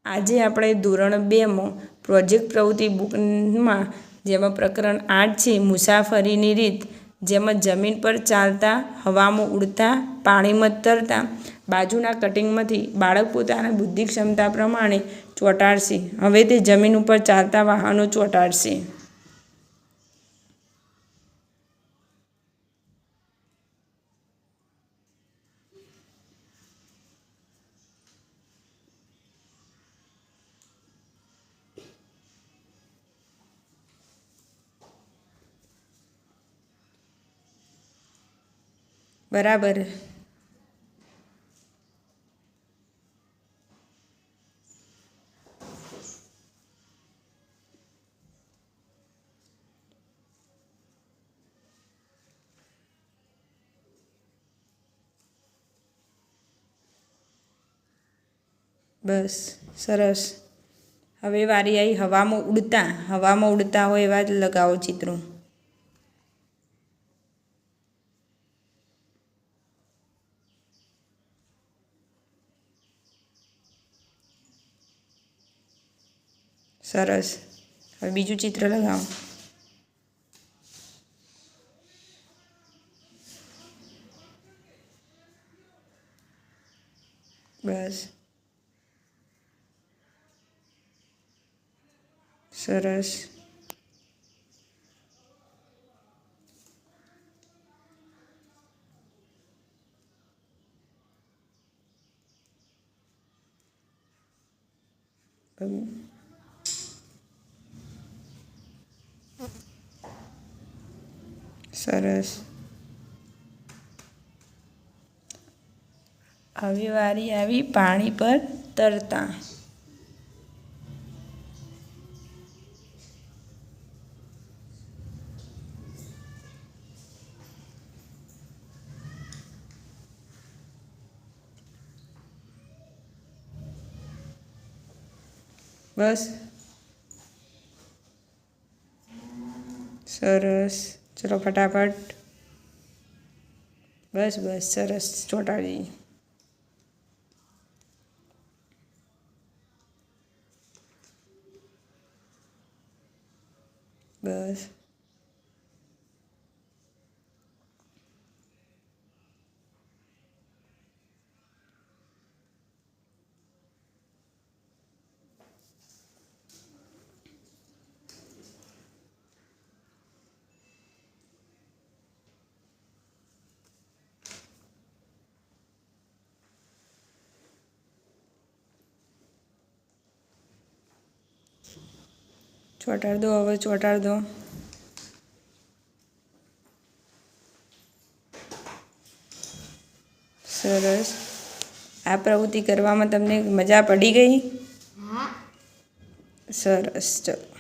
આજે આપણે ધોરણ 2માં પ્રોજેક્ટ પ્રવૃત્તિ બુકમાં જેમાં પ્રકરણ 8 છે મુસાફરીની રીત, જેમાં જમીન પર ચાલતા, હવામાં ઉડતા, પાણીમાં તરતા બાજુના કટિંગમાંથી બાળક પોતાના બુદ્ધિ ક્ષમતા પ્રમાણે ચોંટાડશે. હવે તે જમીન ઉપર ચાલતા વાહનો ચોંટાડશે. બરાબર. બસ સરસ. હવે વારી આવી હવામાં ઉડતા. હવામાં ઉડતા હોય એવા જ લગાવો ચિત્રો. સરસ. હવે બીજું ચિત્ર લગાવો. બસ સરસ. સરસ. હવે વારી આવી પાણી પર તરતા. બસ સરસ. ચલો ફટાફટ. બસ બસ સરસ. ચોંટાડી. બસ ચોંટાડ દો. હવે ચોંટાડ દો. સરસ. આ પ્રવૃત્તિ કરવામાં તમને મજા પડી ગઈ? સરસ. ચલો.